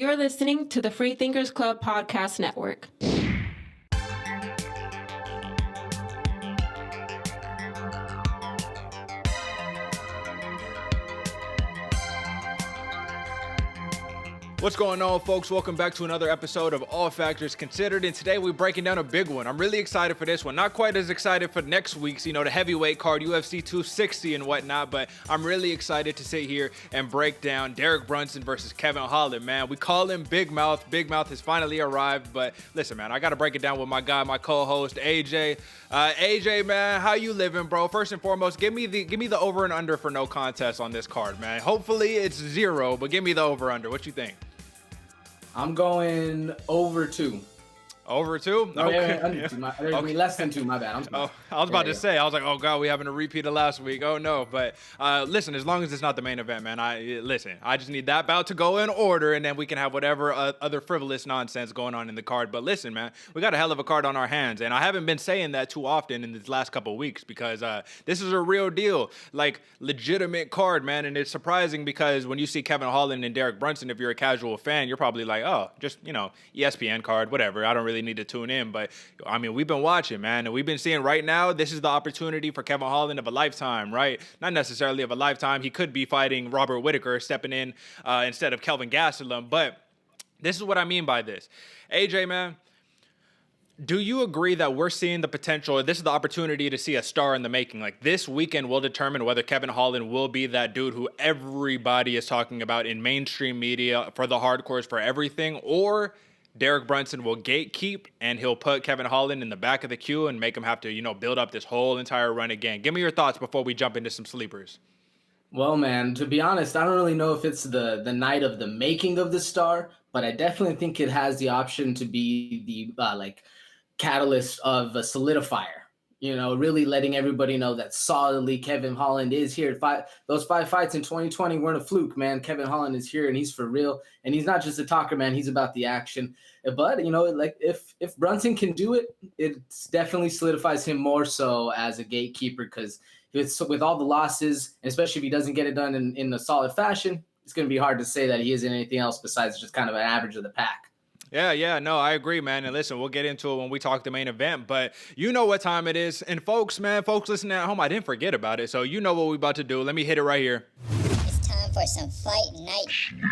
You're listening to the Free Thinkers Club Podcast Network. What's going on, folks? Welcome back to another episode of All Factors Considered, and today we're breaking down a big one. I'm really excited for this one. Not quite as excited for next week's, the heavyweight card, UFC 260 and whatnot, but I'm really excited to sit here and break down Derick Brunson versus Kevin Holland, man. We call him Big Mouth. Big Mouth has finally arrived, but listen, man, I got to break it down with my guy, my co-host, AJ. AJ, man, how you living, bro? First and foremost, give me the over and under for no contest on this card, man. Hopefully it's 0, but give me the over under. What you think? I'm going over 2. Over 2? No, okay. Yeah, under 2. Okay. Less than 2, my bad. I was about to say, I was like, oh, God, we having a repeat of last week. Oh, no. But listen, as long as it's not the main event, man, I just need that bout to go in order, and then we can have whatever other frivolous nonsense going on in the card. But listen, man, we got a hell of a card on our hands, and I haven't been saying that too often in these last couple of weeks because this is a real deal, like legitimate card, man, and it's surprising because when you see Kevin Holland and Derick Brunson, if you're a casual fan, you're probably like, oh, just, ESPN card, whatever. I don't really need to tune in, but I mean, we've been watching, man, and we've been seeing right now, this is the opportunity for Kevin Holland of a lifetime, right? Not necessarily of a lifetime. He could be fighting Robert Whittaker, stepping in instead of Kelvin Gastelum, but this is what I mean by this. AJ, man, do you agree that we're seeing the potential, this is the opportunity to see a star in the making? Like, this weekend will determine whether Kevin Holland will be that dude who everybody is talking about in mainstream media, for the hardcores, for everything, or Derick Brunson will gatekeep and he'll put Kevin Holland in the back of the queue and make him have to, build up this whole entire run again. Give me your thoughts before we jump into some sleepers. Well, man, to be honest, I don't really know if it's the night of the making of the star, but I definitely think it has the option to be the catalyst of a solidifier. Really letting everybody know that solidly Kevin Holland is here. Those 5 fights in 2020 weren't a fluke, man. Kevin Holland is here and he's for real. And he's not just a talker, man. He's about the action. But, if Brunson can do it, it definitely solidifies him more so as a gatekeeper because with all the losses, especially if he doesn't get it done in a solid fashion, it's going to be hard to say that he isn't anything else besides just kind of an average of the pack. Yeah, no, I agree, man. And listen, we'll get into it when we talk the main event, but you know what time it is. And folks listening at home, I didn't forget about it. So you know what we're about to do. Let me hit it right here. It's time for some fight night.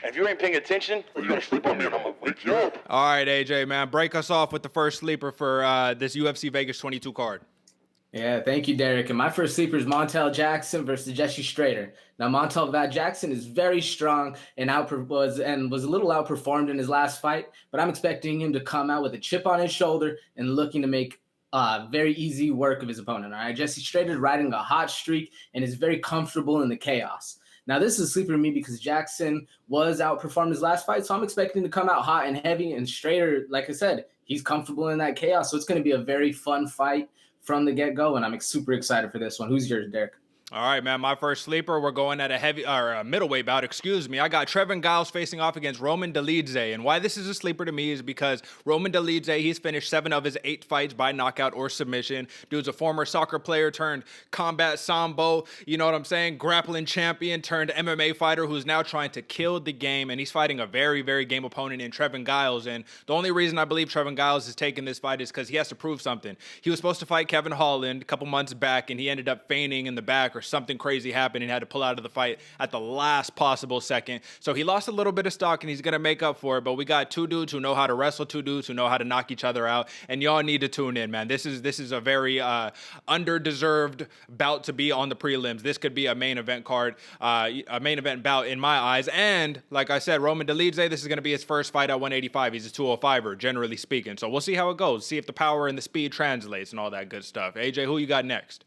If you ain't paying attention, you're going to sleep on me and I'm going to wake you up. All right, AJ, man, break us off with the first sleeper for this UFC Vegas 22 card. Yeah, thank you, Derek. And my first sleeper is Montel Jackson versus Jesse Strader. Now, Montel Jackson is very strong and was a little outperformed in his last fight, but I'm expecting him to come out with a chip on his shoulder and looking to make very easy work of his opponent. All right, Jesse Strader is riding a hot streak and is very comfortable in the chaos. Now, this is a sleeper to me because Jackson was outperformed his last fight, so I'm expecting to come out hot and heavy. And Strader, like I said, he's comfortable in that chaos, so it's going to be a very fun fight from the get-go, and I'm super excited for this one. Who's yours, Derek? All right, man, my first sleeper, we're going at a middleweight bout, I got Trevin Giles facing off against Roman Dolidze, and why this is a sleeper to me is because Roman Dolidze, he's finished 7 of his 8 fights by knockout or submission. Dude's a former soccer player turned combat sambo, grappling champion turned MMA fighter who's now trying to kill the game, and he's fighting a very, very game opponent in Trevin Giles, and the only reason I believe Trevin Giles is taking this fight is because he has to prove something. He was supposed to fight Kevin Holland a couple months back, and he ended up feigning in the back or something crazy happened and had to pull out of the fight at the last possible second. So he lost a little bit of stock and he's going to make up for it. But we got 2 dudes who know how to wrestle, 2 dudes who know how to knock each other out. And y'all need to tune in, man. This is a very underdeserved bout to be on the prelims. This could be a main event card, a main event bout in my eyes. And like I said, Roman Dolidze, this is going to be his first fight at 185. He's a 205er, generally speaking. So we'll see how it goes. See if the power and the speed translates and all that good stuff. AJ, who you got next?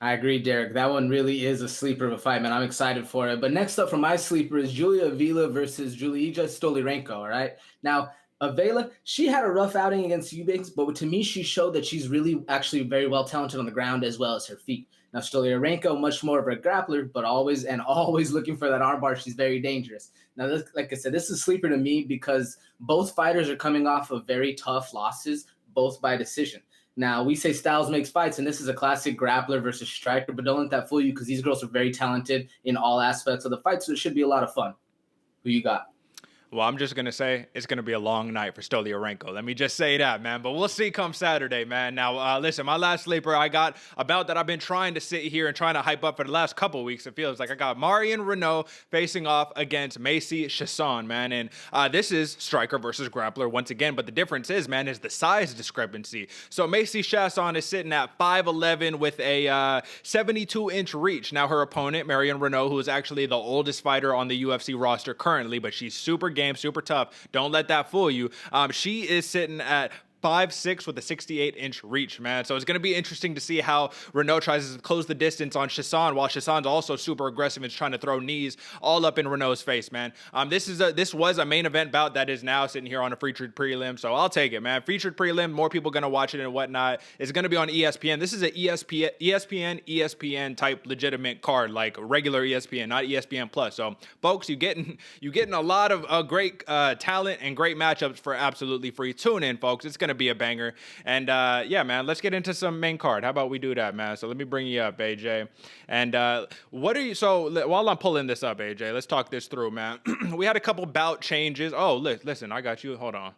I agree, Derek. That one really is a sleeper of a fight, man. I'm excited for it. But next up for my sleeper is Julia Avila versus Julija Stoliarenko, all right? Now, Avila, she had a rough outing against Eubanks, but to me, she showed that she's really actually very well talented on the ground as well as her feet. Now, Stoliarenko, much more of a grappler, but always looking for that armbar. She's very dangerous. Now, this, like I said, this is a sleeper to me because both fighters are coming off of very tough losses, both by decision. Now, we say styles makes fights, and this is a classic grappler versus striker, but don't let that fool you because these girls are very talented in all aspects of the fight, so it should be a lot of fun. Who you got? Well, I'm just going to say it's going to be a long night for Stolyarenko. Let me just say that, man. But we'll see come Saturday, man. Now, listen, my last sleeper, I got a bout that I've been trying to sit here and trying to hype up for the last couple of weeks. It feels like I got Marion Renault facing off against Macy Chiasson, man. And this is striker versus grappler once again. But the difference is, man, is the size discrepancy. So Macy Chiasson is sitting at 5'11" with a 72-inch reach. Now, her opponent, Marion Renault, who is actually the oldest fighter on the UFC roster currently, but she's super game, super tough. Don't let that fool you. She is sitting at 5'6" with a 68-inch reach, man. So it's going to be interesting to see how Renault tries to close the distance on Chiasson, while Chiasson's also super aggressive and trying to throw knees all up in Renault's face, man. This was a main event bout that is now sitting here on a featured prelim, so I'll take it, man. Featured prelim, more people going to watch it and whatnot. It's going to be on ESPN. This is a ESPN type legitimate card, like regular ESPN, not ESPN Plus. So, folks, you getting a lot of great talent and great matchups for absolutely free. Tune in, folks. It's going to be a banger. And yeah, man, let's get into some main card. How about we do that, man? So let me bring you up, AJ. And while I'm pulling this up, AJ, let's talk this through, man. We had a couple bout changes. Oh, listen, I got you. Hold on.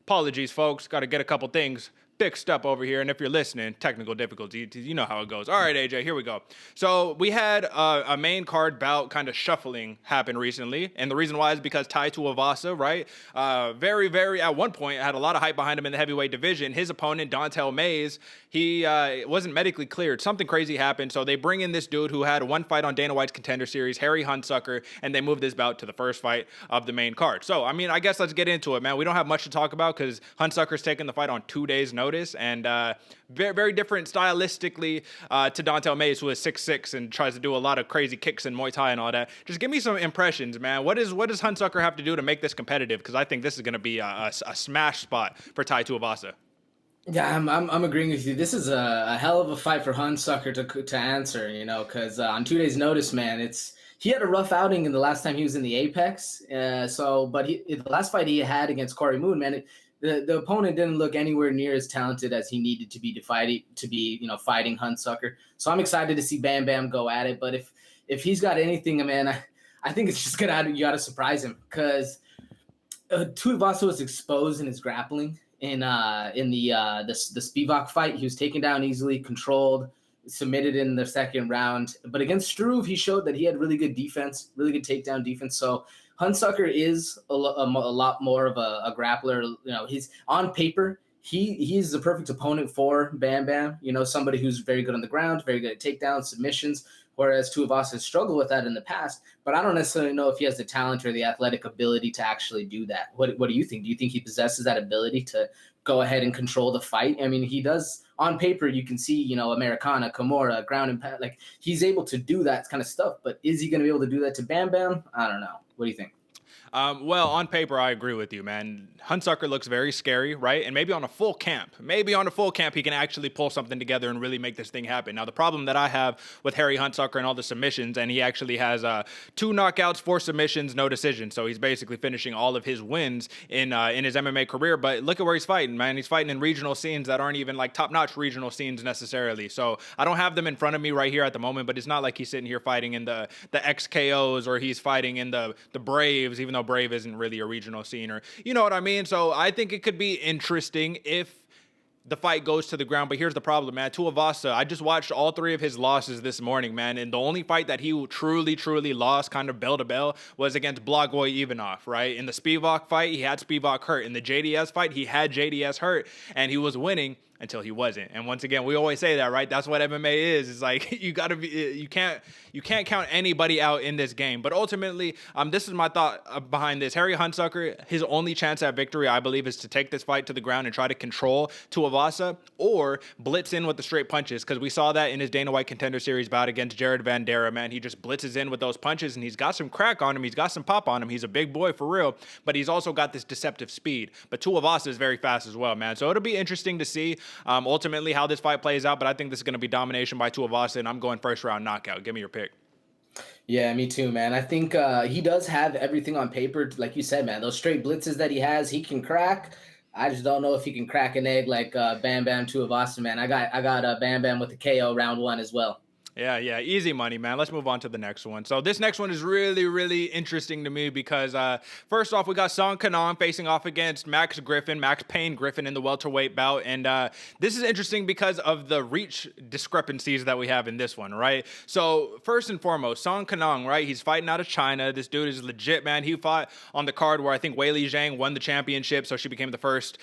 Apologies, folks. Got to get a couple things fixed up over here, and if you're listening, technical difficulties, you know how it goes. All right, AJ, here we go. So we had a main card bout kind of shuffling happen recently, and the reason why is because Tai Tuivasa, right, very at one point had a lot of hype behind him in the heavyweight division. His opponent, Dontel Mays, he wasn't medically cleared. Something crazy happened, so they bring in this dude who had one fight on Dana White's Contender Series, Harry Hunsucker, and they moved this bout to the first fight of the main card. So, I mean, I guess let's get into it, man. We don't have much to talk about because Hunsucker's taking the fight on 2 days' notice. And very, very different stylistically to Dontel Mays, who is 6'6" and tries to do a lot of crazy kicks and Muay Thai and all that. Just give me some impressions, man. What does Hunsucker have to do to make this competitive? Because I think this is going to be a smash spot for Tai Tuivasa. Yeah, I'm agreeing with you. This is a hell of a fight for Hunsucker to answer, you know, because on 2 days' notice, man, he had a rough outing in the last time he was in the Apex. But the last fight he had against Corey Moon, man, the opponent didn't look anywhere near as talented as he needed to be fighting Hunsucker. So I'm excited to see Bam Bam go at it. But if he's got anything, man, I think it's just you gotta surprise him, because Tuivasa was exposed in his grappling in the Spivak fight. He was taken down easily, controlled, submitted in the second round. But against Struve, he showed that he had really good defense, really good takedown defense. So Hunsucker is a lot more of a grappler. You know, he's on paper, he's the perfect opponent for Bam Bam. You know, somebody who's very good on the ground, very good at takedowns, submissions. Whereas Tuivasa has struggled with that in the past, but I don't necessarily know if he has the talent or the athletic ability to actually do that. What do you think? Do you think he possesses that ability to go ahead and control the fight? I mean, he does on paper. You can see, you know, Americana, Kimura, ground and pound, like he's able to do that kind of stuff. But is he going to be able to do that to Bam Bam? I don't know. What do you think? Well, on paper, I agree with you, man. Hunsucker looks very scary, right? And maybe on a full camp, he can actually pull something together and really make this thing happen. Now, the problem that I have with Harry Hunsucker and all the submissions, and he actually has 2 knockouts, 4 submissions, no decision. So he's basically finishing all of his wins in his MMA career. But look at where he's fighting, man. He's fighting in regional scenes that aren't even like top-notch regional scenes necessarily. So I don't have them in front of me right here at the moment, but it's not like he's sitting here fighting in the XKOs or he's fighting in the Braves, even though Brave isn't really a regional scene, or you know what I mean. So I think it could be interesting if the fight goes to the ground. But here's the problem, man. Tuivasa, I just watched all 3 of his losses this morning, man, and the only fight that he truly lost kind of bell to bell was against Blagoy Ivanov, right? In the Spivak fight, he had Spivak hurt. In the JDS fight, he had JDS hurt, and he was winning until he wasn't. And once again, we always say that, right? That's what MMA is. It's like you can't count anybody out in this game. But ultimately, this is my thought behind this. Harry Hunsucker, his only chance at victory, I believe, is to take this fight to the ground and try to control Tuivasa or blitz in with the straight punches, because we saw that in his Dana White Contender Series bout against Jared Vandera, man. He just blitzes in with those punches, and he's got some crack on him. He's got some pop on him. He's a big boy for real, but he's also got this deceptive speed. But Tuivasa is very fast as well, man. So it'll be interesting to see ultimately how this fight plays out, but I think this is going to be domination by Tuivasa, and I'm going first round knockout. Give me your pick. Yeah, me too, man. I think he does have everything on paper. Like you said, man, those straight blitzes that he has, he can crack. I just don't know if he can crack an egg like Bam Bam Tuivasa, man. I got Bam Bam with the KO round 1 as well. Yeah, easy money, man. Let's move on to the next one. So this next one is really, really interesting to me because first off, we got Kenan facing off against Max Payne Griffin in the welterweight bout, and this is interesting because of the reach discrepancies that we have in this one, right? So first and foremost, Kenan, right? He's fighting out of China. This dude is legit, man. He fought on the card where I think Weili Zhang won the championship, so she became the first,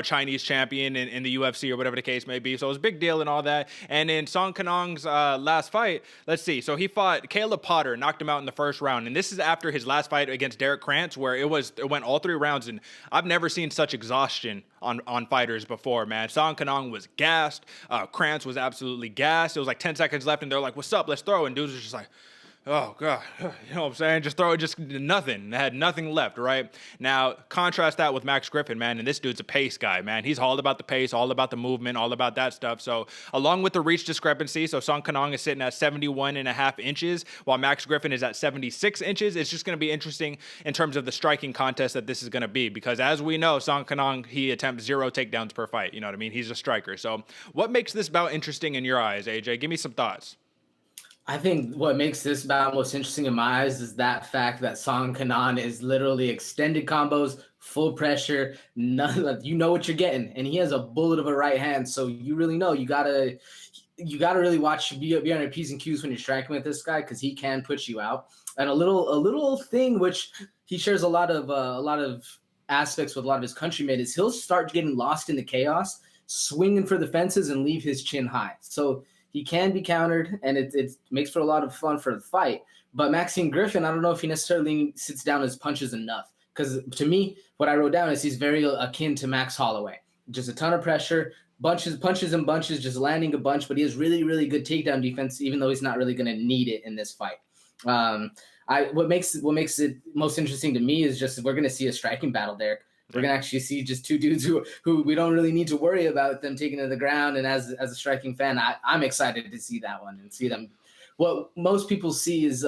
Chinese champion in the UFC or whatever the case may be. So it was a big deal and all that. And in Kenan's last fight, let's see. So he fought Caleb Potter, knocked him out in the first round. And this is after his last fight against Derick Krantz, where it went all 3 rounds. And I've never seen such exhaustion on fighters before, man. Kenan was gassed. Krantz was absolutely gassed. It was like 10 seconds left, and they're like, "What's up? Let's throw." And dudes was just like, oh, God, you know what I'm saying? Just throw it, just nothing. They had nothing left, right? Now, contrast that with Max Griffin, man, and this dude's a pace guy, man. He's all about the pace, all about the movement, all about that stuff. So, along with the reach discrepancy, so Kenan is sitting at 71.5 inches, while Max Griffin is at 76 inches. It's just going to be interesting in terms of the striking contest that this is going to be, because as we know, Kenan, he attempts 0 takedowns per fight. You know what I mean? He's a striker. So, what makes this bout interesting in your eyes, AJ? Give me some thoughts. I think what makes this bout most interesting in my eyes is that fact that Kenan is literally extended combos, full pressure, you know what you're getting, and he has a bullet of a right hand, so you really know you gotta really be on your P's and Q's when you're striking with this guy, because he can put you out. And a little thing which he shares a lot of aspects with a lot of his countrymen is he'll start getting lost in the chaos, swinging for the fences, and leave his chin high. So he can be countered, and it makes for a lot of fun for the fight. But Maxine Griffin, I don't know if he necessarily sits down his punches enough. Because to me, what I wrote down is he's very akin to Max Holloway. Just a ton of pressure, punches and bunches, just landing a bunch. But he has really, really good takedown defense, even though he's not really going to need it in this fight. What makes it most interesting to me is just we're going to see a striking battle there. We're going to actually see just 2 dudes who we don't really need to worry about them taking to the ground. And as a striking fan, I'm excited to see that one and see them. What most people see is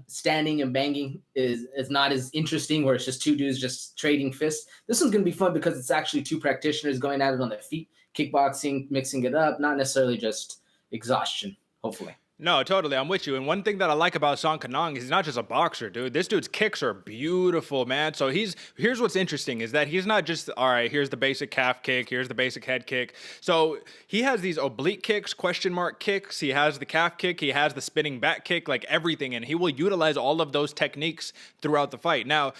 standing and banging is not as interesting, where it's just 2 dudes just trading fists. This one's going to be fun because it's actually 2 practitioners going at it on their feet, kickboxing, mixing it up, not necessarily just exhaustion, hopefully. No, totally. I'm with you. And one thing that I like about Kenan is he's not just a boxer, dude. This dude's kicks are beautiful, man. So here's what's interesting is that he's not just, all right, here's the basic calf kick, here's the basic head kick. So he has these oblique kicks, question mark kicks. He has the calf kick. He has the spinning back kick, like everything. And he will utilize all of those techniques throughout the fight. Now,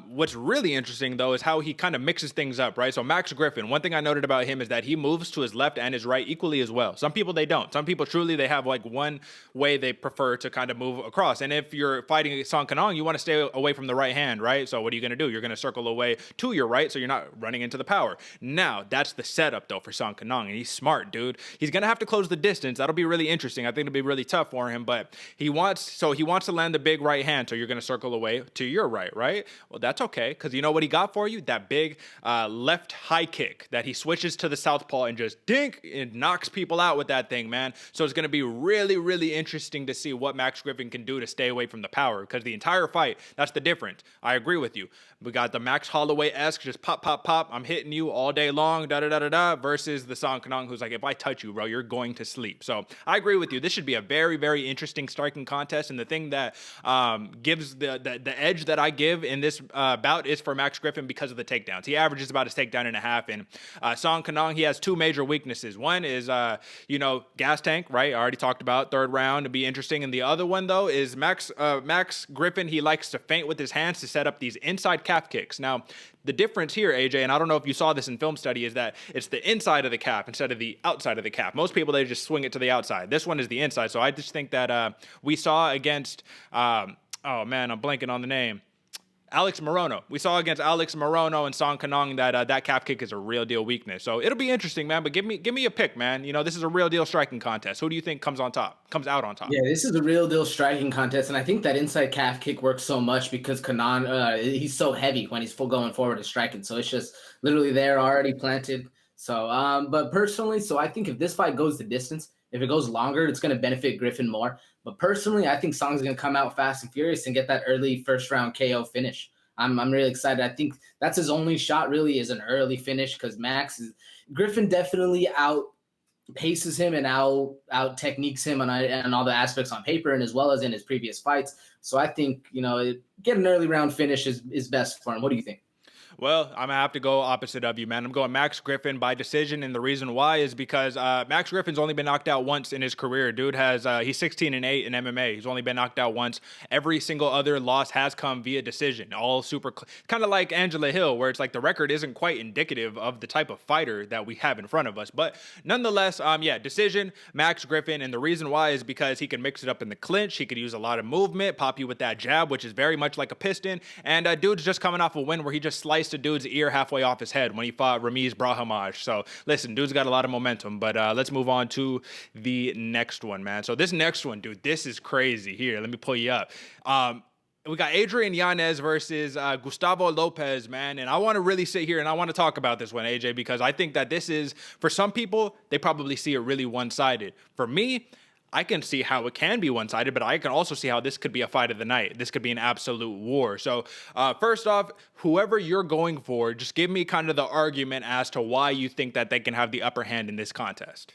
what's really interesting, though, is how he kind of mixes things up, right? So Max Griffin, one thing I noted about him is that he moves to his left and his right equally as well. Some people, they don't. Some people truly, they have like one way they prefer to kind of move across. And if you're fighting Kenan, you want to stay away from the right hand, right? So what are you going to do? You're going to circle away to your right so you're not running into the power. Now, that's the setup, though, for Kenan. And he's smart, dude. He's going to have to close the distance. That'll be really interesting. I think it'll be really tough for him, but he wants to land the big right hand, so you're going to circle away to your right? Well, that's okay, because you know what he got for you? That big left high kick that he switches to the southpaw and just dink and knocks people out with that thing, man. So it's going to be really, really interesting to see what Max Griffin can do to stay away from the power, because the entire fight, that's the difference. I agree with you. We got the Max Holloway-esque, just pop, pop, pop, I'm hitting you all day long, da-da-da-da-da, versus the Kenan who's like, if I touch you, bro, you're going to sleep. So I agree with you. This should be a very, very interesting striking contest, and the thing that gives the edge that I give in this bout is for Max Griffin because of the takedowns. He averages about a takedown and a half, and Kenan, he has 2 major weaknesses. One is, gas tank, right? I already talked about third round to be interesting, and the other one, though, is Max Griffin, he likes to feint with his hands to set up these inside calf kicks. Now, the difference here, AJ, and I don't know if you saw this in film study, is that it's the inside of the calf instead of the outside of the calf. Most people, they just swing it to the outside. This one is the inside. So I just think that we saw against, oh man, I'm blanking on the name. Alex Morono. We saw against Alex Morono and Kenan that that calf kick is a real deal weakness. So it'll be interesting, man. But give me a pick, man. You know, this is a real deal striking contest. Who do you think comes out on top? Yeah, this is a real deal striking contest, and I think that inside calf kick works so much because Kenan, he's so heavy when he's going forward and striking. So it's just literally there, already planted. So, but personally, so I think if this fight goes the distance, if it goes longer, it's going to benefit Griffin more. But personally, I think Song's going to come out fast and furious and get that early first round KO finish. I'm really excited. I think that's his only shot really, is an early finish, because Griffin definitely paces him and out techniques him on all the aspects on paper and as well as in his previous fights. So I think, get an early round finish is best for him. What do you think? Well, I'm going to have to go opposite of you, man. I'm going Max Griffin by decision, and the reason why is because Max Griffin's only been knocked out once in his career. Dude he's 16-8 in MMA. He's only been knocked out once. Every single other loss has come via decision. All super, kind of like Angela Hill, where it's like the record isn't quite indicative of the type of fighter that we have in front of us. But nonetheless, decision, Max Griffin, and the reason why is because he can mix it up in the clinch. He could use a lot of movement, pop you with that jab, which is very much like a piston. And dude's just coming off a win where he just sliced a dude's ear halfway off his head when he fought Ramiz Brahimaj. So listen, dude's got a lot of momentum, but let's move on to the next one, man. So this next one, dude, this is crazy. Here, let me pull you up. We got Adrian Yanez versus Gustavo Lopez, man. And I want to really sit here and I want to talk about this one, AJ, because I think that this is, for some people, they probably see it really one-sided. For me, I can see how it can be one-sided, but I can also see how this could be a fight of the night. This could be an absolute war. So first off, whoever you're going for, just give me kind of the argument as to why you think that they can have the upper hand in this contest.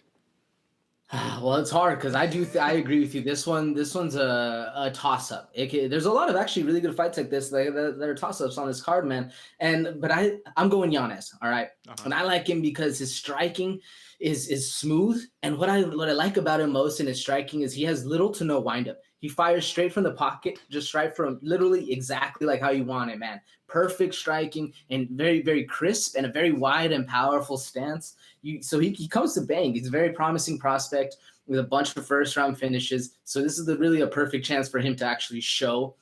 Well, it's hard because I agree with you. This one's a toss-up. There's a lot of actually really good fights like this that are toss-ups on this card, man. But I'm going Yanez, all right? And I like him because his striking is smooth, and what I like about him most in his striking is he has little to no windup. He fires straight from the pocket, just straight from literally exactly like how you want it, man. Perfect striking and very, very crisp and a very wide and powerful stance. So he comes to bang. He's a very promising prospect with a bunch of first-round finishes. So this is really a perfect chance for him to actually show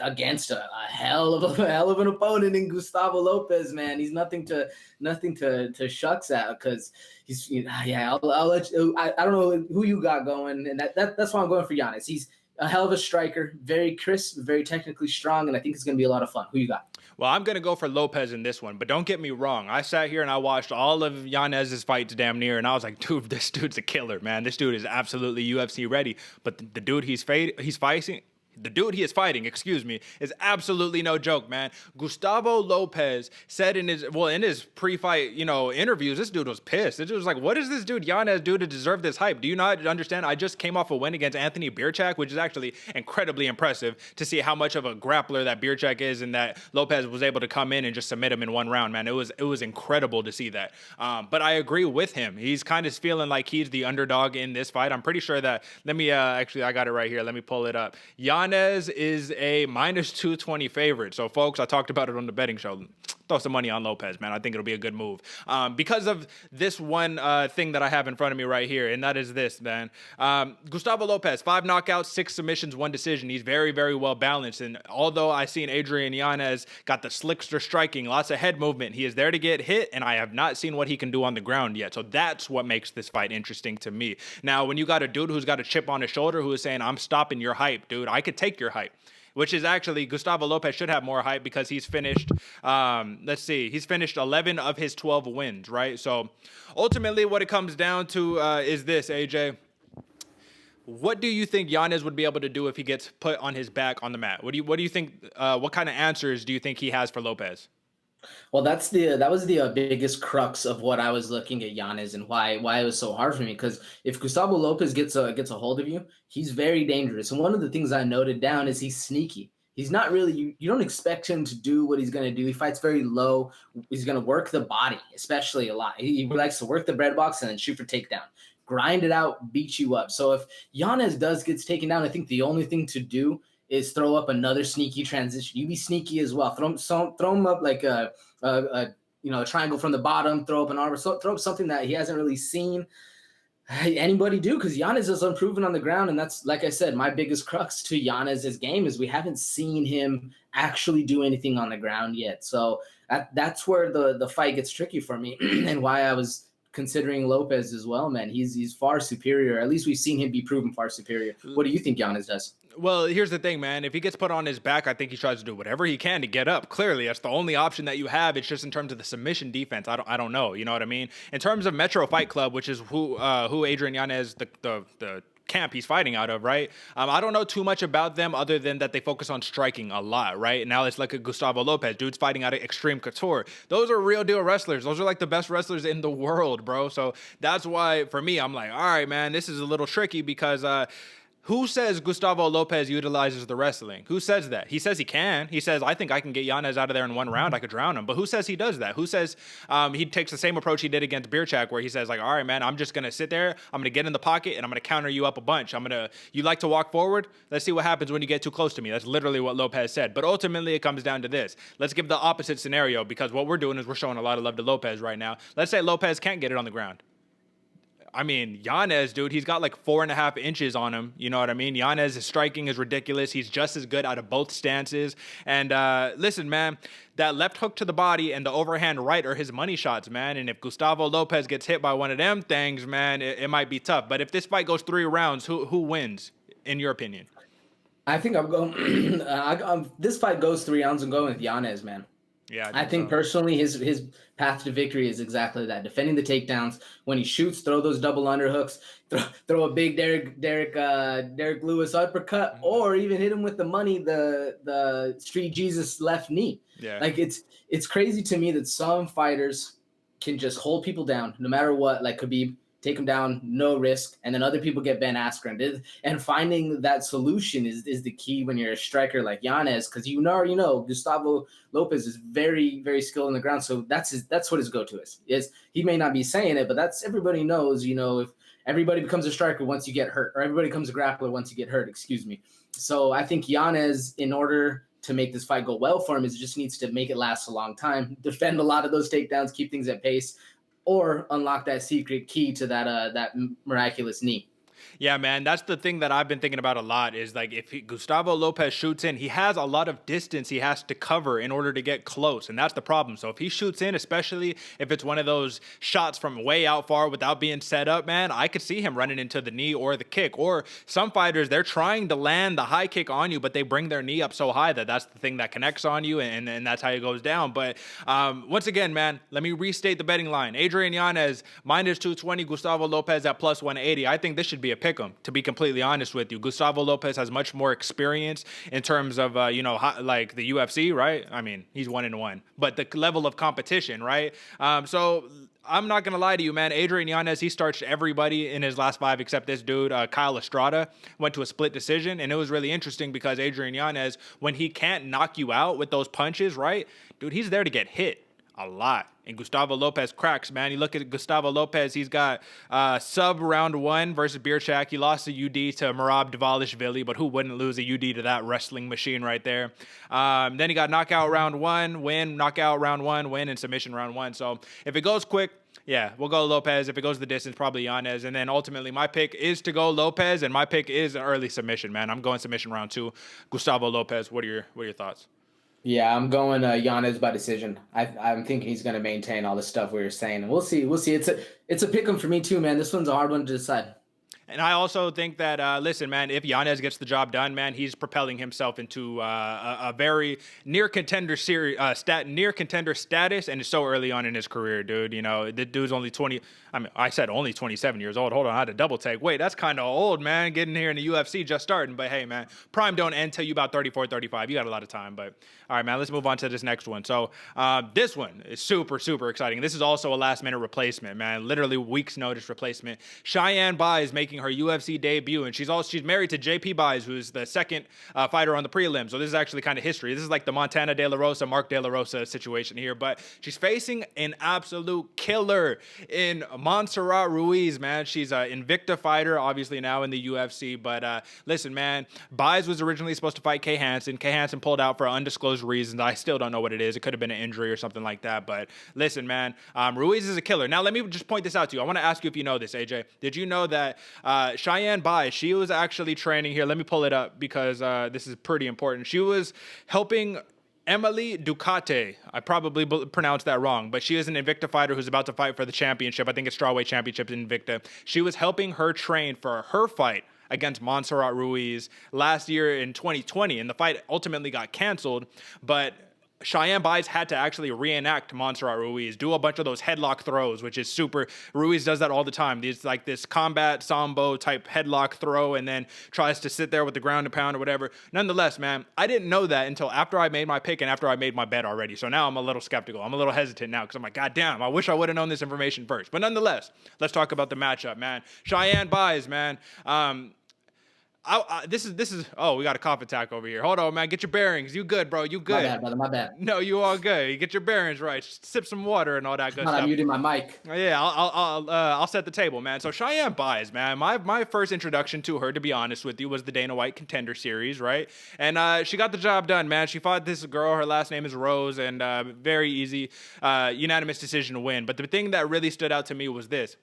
against a hell of an opponent in Gustavo Lopez, man. He's nothing to shucks at because he's I'll let you. I don't know who you got going, and that's why I'm going for Yanez. He's a hell of a striker, very crisp, very technically strong, and I think it's going to be a lot of fun. Who you got? Well, I'm going to go for Lopez in this one, but don't get me wrong. I sat here and I watched all of Yanez's fights damn near, and I was like, dude, this dude's a killer, man. This dude is absolutely UFC ready, but the dude he's fighting... The dude he is fighting, is absolutely no joke, man. Gustavo Lopez said in his pre-fight, interviews, this dude was pissed. This dude was like, what does this dude Yanez do to deserve this hype? Do you not understand? I just came off a win against Anthony Birchak, which is actually incredibly impressive to see how much of a grappler that Birchak is and that Lopez was able to come in and just submit him in one round, man. It was incredible to see that. But I agree with him. He's kind of feeling like he's the underdog in this fight. I'm pretty sure that, I got it right here. Let me pull it up. Yanez is a -220 favorite. So, folks, I talked about it on the betting show. Throw some money on Lopez, man. I think it'll be a good move. Because of this one thing that I have in front of me right here, and that is this, man. Gustavo Lopez, 5 knockouts, 6 submissions, 1 decision. He's very, very well balanced. And although I seen Adrian Yanez got the slickster striking, lots of head movement, he is there to get hit, and I have not seen what he can do on the ground yet. So that's what makes this fight interesting to me. Now, when you got a dude who's got a chip on his shoulder who is saying, I'm stopping your hype, dude, I could take your hype. Which is actually, Gustavo Lopez should have more hype because he's finished, he's finished 11 of his 12 wins, right? So ultimately what it comes down to is this, AJ. What do you think Yanez would be able to do if he gets put on his back on the mat? What do you think, what kind of answers do you think he has for Lopez? Well, that was the biggest crux of what I was looking at Yanez and why it was so hard for me. Because if Gustavo Lopez gets a hold of you, he's very dangerous. And one of the things I noted down is he's sneaky. He's not really you don't expect him to do what he's going to do. He fights very low. He's going to work the body, especially a lot. He likes to work the bread box and then shoot for takedown. Grind it out, beat you up. So if Yanez gets taken down, I think the only thing to do is throw up another sneaky transition. You be sneaky as well. Throw him up like a triangle from the bottom. Throw up an arm. Throw up something that he hasn't really seen anybody do, because Yanez is unproven on the ground, and that's, like I said, my biggest crux to Yanez's game is we haven't seen him actually do anything on the ground yet. So that's where the fight gets tricky for me, and why I was considering Lopez as well, man. He's far superior. At least we've seen him be proven far superior. What do you think Yanez does? Well, here's the thing, man. If he gets put on his back, I think he tries to do whatever he can to get up. Clearly, that's the only option that you have. It's just in terms of the submission defense. I don't know. You know what I mean? In terms of Metro Fight Club, which is who Adrian Yanez, the camp he's fighting out of, right? I don't know too much about them other than that they focus on striking a lot, right? Now let's look at Gustavo Lopez. Dude's fighting out of Extreme Couture. Those are real deal wrestlers. Those are like the best wrestlers in the world, bro. So that's why, for me, I'm like, all right, man, this is a little tricky because who says Gustavo Lopez utilizes the wrestling? Who says that? He says he can. He says, I think I can get Yanez out of there in one round. I could drown him. But who says he does that? Who says he takes the same approach he did against Birchak, where he says, like, all right, man, I'm just going to sit there. I'm going to get in the pocket, and I'm going to counter you up a bunch. You like to walk forward? Let's see what happens when you get too close to me. That's literally what Lopez said. But ultimately, it comes down to this. Let's give the opposite scenario, because what we're doing is we're showing a lot of love to Lopez right now. Let's say Lopez can't get it on the ground. I mean, Yanez, dude, he's got like 4.5 inches on him. You know what I mean? Yanez's striking is ridiculous. He's just as good out of both stances. And listen, man, that left hook to the body and the overhand right are his money shots, man. And if Gustavo Lopez gets hit by one of them things, man, it might be tough. But if this fight goes 3 rounds, who wins, in your opinion? I think I'm going. This fight goes 3 rounds. I'm going with Yanez, man. Yeah, I think personally his path to victory is exactly that: defending the takedowns. When he shoots, throw those double underhooks, throw a big Derek Lewis uppercut, or even hit him with the money, the Street Jesus left knee. Yeah, like it's crazy to me that some fighters can just hold people down no matter what. Like Khabib, take him down, no risk, and then other people get Ben Askren. And finding that solution is the key when you're a striker like Yanez, because you already know Gustavo Lopez is very, very skilled on the ground. So that's what his go-to is. He may not be saying it, but that's everybody knows. You know, if everybody becomes a striker once you get hurt, or everybody becomes a grappler once you get hurt. Excuse me. So I think Yanez, in order to make this fight go well for him, is just needs to make it last a long time, defend a lot of those takedowns, keep things at pace, or unlock that secret key to that miraculous knee. Yeah, man, that's the thing that I've been thinking about a lot is like if Gustavo Lopez shoots in, he has a lot of distance he has to cover in order to get close, and that's the problem. So if he shoots in, especially if it's one of those shots from way out far without being set up, man, I could see him running into the knee or the kick. Or some fighters, they're trying to land the high kick on you, but they bring their knee up so high that that's the thing that connects on you, and that's how it goes down. But once again, man, let me restate the betting line. Adrian Yanez, -220, Gustavo Lopez at +180. I think this should be a pick 'em, to be completely honest with you. Gustavo Lopez has much more experience in terms of, like the UFC, right? I mean, he's 1-1, but the level of competition, right? So I'm not going to lie to you, man. Adrian Yanez, he starched everybody in his last 5 except this dude, Kyle Estrada, went to a split decision. And it was really interesting because Adrian Yanez, when he can't knock you out with those punches, right? Dude, he's there to get hit a lot. And Gustavo Lopez cracks, man. You look at Gustavo Lopez, he's got sub round 1 versus Birchak. He lost a UD to Merab Dvalishvili, but who wouldn't lose a UD to that wrestling machine right there? Then he got knockout round 1, win, knockout round 1, win, and submission round 1. So if it goes quick, yeah, we'll go Lopez. If it goes the distance, probably Yanez. And then ultimately, my pick is to go Lopez, and my pick is an early submission, man. I'm going submission round 2. Gustavo Lopez, what are your thoughts? Yeah, I'm going Yanez by decision. I'm thinking he's going to maintain all the stuff we were saying, and we'll see. It's a pick 'em for me too, man. This one's a hard one to decide. And I also think that, listen, man, if Yanez gets the job done, man, he's propelling himself into a very near contender status, and it's so early on in his career, dude. You know, the dude's only 20. I mean, I said only 27 years old. Hold on, I had to double take. Wait, that's kind of old, man. Getting here in the UFC, just starting. But hey, man, prime don't end till you about 34, 35. You got a lot of time. But all right, man, let's move on to this next one. So this one is super, super exciting. This is also a last-minute replacement, man. Literally weeks' notice replacement. Cheyanne is making her UFC debut, and she's married to JP Buys, who's the second fighter on the prelim. So this is actually kind of history. This is like the Montana De La Rosa, Mark De La Rosa situation here. But she's facing an absolute killer in Montserrat Ruiz, man. She's an Invicta fighter, obviously now in the UFC. But listen, man, Buys was originally supposed to fight Kay Hansen. Kay Hansen pulled out for undisclosed reasons. I still don't know what it is. It could have been an injury or something like that. But listen, man, Ruiz is a killer. Now, let me just point this out to you. I want to ask you if you know this, AJ. Did you know that Cheyanne Buys, she was actually training here? Let me pull it up because this is pretty important. She was helping Emily Ducati. I probably pronounced that wrong, but she is an Invicta fighter who's about to fight for the championship. I think it's strawweight championship in Invicta. She was helping her train for her fight against Montserrat Ruiz last year in 2020, and the fight ultimately got canceled, but Cheyanne Buys had to actually reenact Montserrat Ruiz, do a bunch of those headlock throws, which is super. Ruiz does that all the time. These like this combat sambo type headlock throw, and then tries to sit there with the ground and pound or whatever. Nonetheless, man, I didn't know that until after I made my pick and after I made my bet already. So now I'm a little skeptical. I'm a little hesitant now because I'm like, God damn, I wish I would have known this information first. But nonetheless, let's talk about the matchup, man. Cheyanne Buys, man. This is. Oh, we got a cough attack over here. Hold on, man. Get your bearings. You good, bro? You good? My bad, brother. My bad. No, you all good. You get your bearings right. Sip some water and all that good stuff. I'm muting my mic. Yeah, I'll set the table, man. So Cheyanne Buys, man. My first introduction to her, to be honest with you, was the Dana White Contender Series, right? And she got the job done, man. She fought this girl. Her last name is Rose, and very easy, unanimous decision to win. But the thing that really stood out to me was this.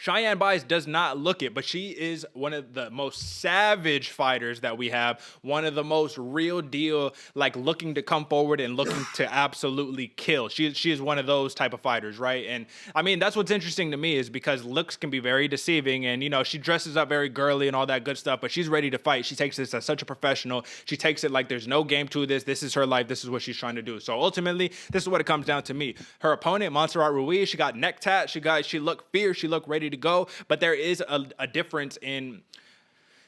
Cheyanne Buys does not look it, but she is one of the most savage fighters that we have. One of the most real deal, like looking to come forward and looking to absolutely kill. She is one of those type of fighters, right? And I mean, that's what's interesting to me is because looks can be very deceiving, and you know, she dresses up very girly and all that good stuff, but she's ready to fight. She takes this as such a professional. She takes it like there's no game to this. This is her life. This is what she's trying to do. So ultimately, this is what it comes down to me. Her opponent, Montserrat Ruiz, she got neck tat. She looked fierce. She looked ready to go, but there is a difference in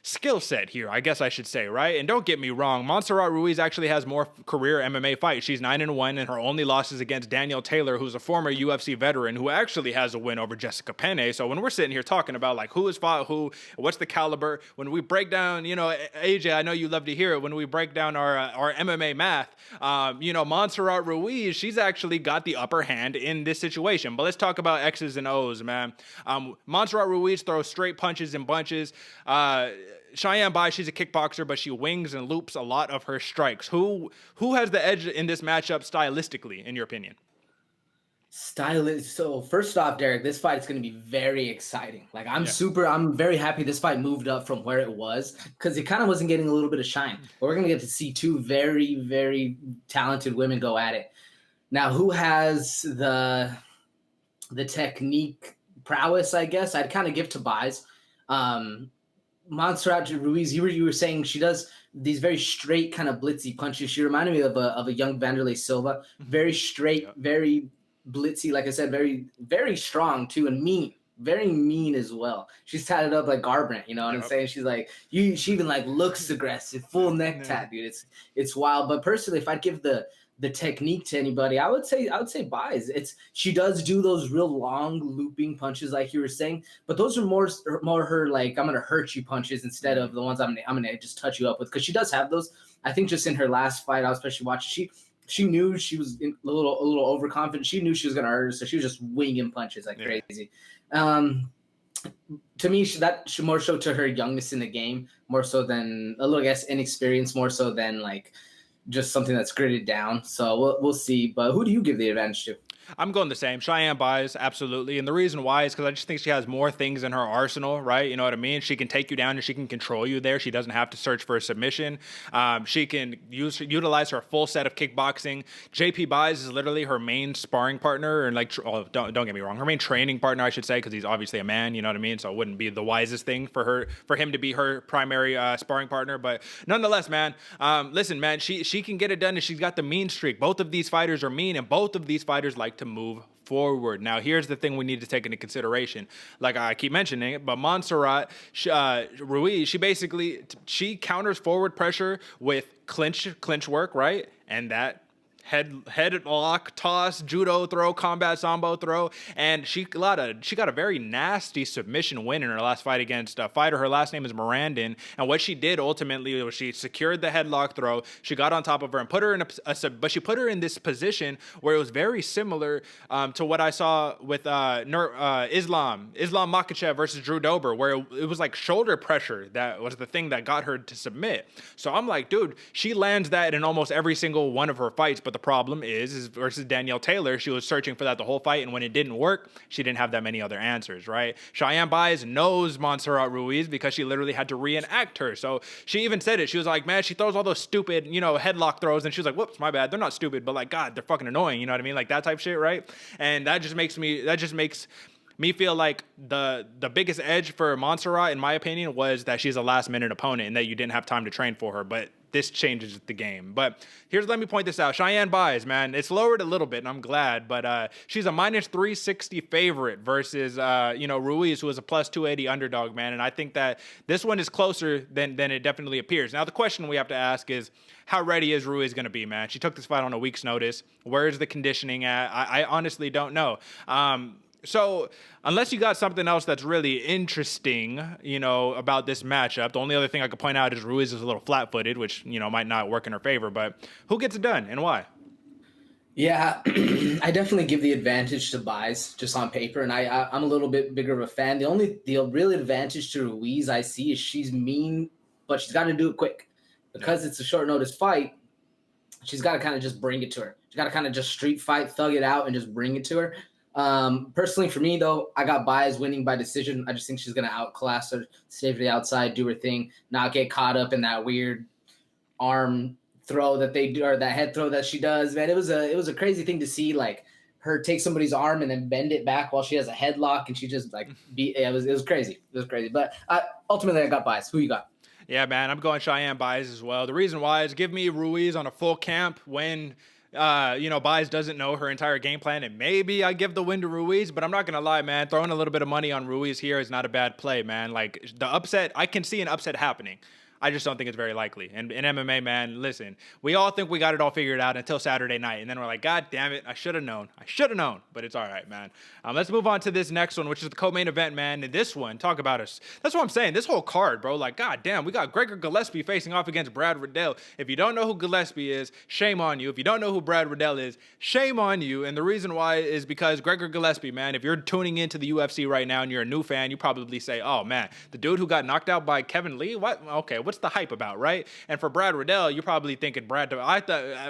skill set here, I guess I should say, right? And don't get me wrong, Montserrat Ruiz actually has more career MMA fights. She's 9-1, and her only loss is against Danielle Taylor, who's a former UFC veteran who actually has a win over Jessica Penne. So when we're sitting here talking about like who has fought who, what's the caliber, when we break down, you know, AJ, I know you love to hear it, when we break down our MMA math, you know, Montserrat Ruiz, she's actually got the upper hand in this situation. But let's talk about X's and O's, man. Montserrat Ruiz throws straight punches and bunches. Cheyanne Buys, she's a kickboxer, but she wings and loops a lot of her strikes. Who has the edge in this matchup stylistically, in your opinion? So first off, Derick, this fight is going to be very exciting. Like I'm very happy this fight moved up from where it was because it kind of wasn't getting a little bit of shine. But we're going to get to see two very, very talented women go at it. Now, who has the technique prowess, I guess? I'd kind of give to Buys. Montserrat Ruiz, you were saying she does these very straight kind of blitzy punches. She reminded me of a young Vanderlei Silva, very straight, very blitzy. Like I said, very, very strong too, and mean, very mean as well. She's tatted up like Garbrandt, you know what I'm saying? She's like, she even like looks aggressive, full neck tat, dude. It's wild. But personally, if I'd give the technique to anybody, I would say Buys. She does do those real long looping punches like you were saying, but those are more her like I'm gonna hurt you punches instead of the ones I'm gonna just touch you up with, because she does have those. I think just in her last fight, I was especially watching, she knew she was a little overconfident. She knew she was gonna hurt her, so she was just winging punches like crazy. To me, that should more show to her youngness in the game, more so than a little, I guess, inexperience, more so than like just something that's gritted down. So we'll see. But who do you give the advantage to? I'm going the same. Cheyanne Buys, absolutely. And the reason why is because I just think she has more things in her arsenal, right? You know what I mean? She can take you down and she can control you there. She doesn't have to search for a submission. She can utilize her full set of kickboxing. JP Buys is literally her main sparring partner, and like, don't get me wrong, her main training partner, I should say, because he's obviously a man, you know what I mean? So it wouldn't be the wisest thing for him to be her primary sparring partner. But nonetheless, man, listen, man, she can get it done, and she's got the mean streak. Both of these fighters are mean, and both of these fighters like to move forward. Now, here's the thing we need to take into consideration. Like I keep mentioning it, but Montserrat Ruiz, she counters forward pressure with clinch work, right? And that head lock, toss, judo throw, combat sambo throw, and she got a very nasty submission win in her last fight against a fighter. Her last name is Mirandin, and what she did ultimately was she secured the headlock throw. She got on top of her and put her in but she put her in this position where it was very similar to what I saw with Islam Makhachev versus Drew Dober, where it was like shoulder pressure that was the thing that got her to submit. So I'm like, dude, she lands that in almost every single one of her fights, but the problem is versus Danielle Taylor, she was searching for that the whole fight, and when it didn't work, she didn't have that many other answers, right? Cheyanne Buys knows Montserrat Ruiz because she literally had to reenact her. So she even said it. She was like, man, she throws all those stupid, headlock throws, and she was like, whoops, my bad. They're not stupid, but like, God, they're fucking annoying. You know what I mean? Like that type shit, right? And that just makes me feel like the biggest edge for Montserrat, in my opinion, was that she's a last-minute opponent and that you didn't have time to train for her. But this changes the game. But let me point this out. Cheyanne buys, man. It's lowered a little bit, and I'm glad, but she's a minus 360 favorite versus, Ruiz, who is a plus 280 underdog, man. And I think that this one is closer than it definitely appears. Now, the question we have to ask is, how ready is Ruiz going to be, man? She took this fight on a week's notice. Where is the conditioning at? I honestly don't know. So unless you got something else that's really interesting, about this matchup, the only other thing I could point out is Ruiz is a little flat-footed, which, might not work in her favor, but who gets it done and why? Yeah, I definitely give the advantage to buys just on paper, and I'm a little bit bigger of a fan. The real advantage to Ruiz I see is she's mean, but she's got to do it quick. Because it's a short notice fight, she's got to kind of just bring it to her. She's got to kind of just street fight, thug it out, and just bring it to her. Personally, for me, though, I got Baez winning by decision. I just think she's going to outclass her, stay to the outside, do her thing, not get caught up in that weird arm throw that they do, or that head throw that she does. Man, it was a crazy thing to see, like, her take somebody's arm and then bend it back while she has a headlock, and she just, like, it was crazy. It was crazy. But ultimately, I got Baez. Who you got? Yeah, man, I'm going Cheyanne Baez as well. The reason why is give me Ruiz on a full camp when Baez doesn't know her entire game plan, and maybe I give the win to Ruiz, but I'm not going to lie, man. Throwing a little bit of money on Ruiz here is not a bad play, man. Like, the upset, I can see an upset happening. I just don't think it's very likely. And in MMA, man, listen, we all think we got it all figured out until Saturday night. And then we're like, God damn it, I should have known. But it's all right, man. Let's move on to this next one, which is the co-main event, man. And this one, talk about us. That's what I'm saying. This whole card, bro, like, God damn, we got Gregor Gillespie facing off against Brad Riddell. If you don't know who Gillespie is, shame on you. If you don't know who Brad Riddell is, shame on you. And the reason why is because Gregor Gillespie, man, if you're tuning into the UFC right now and you're a new fan, you probably say, oh, man, the dude who got knocked out by Kevin Lee? What? Okay, what's the hype about, right? And for Brad Riddell, you're probably thinking I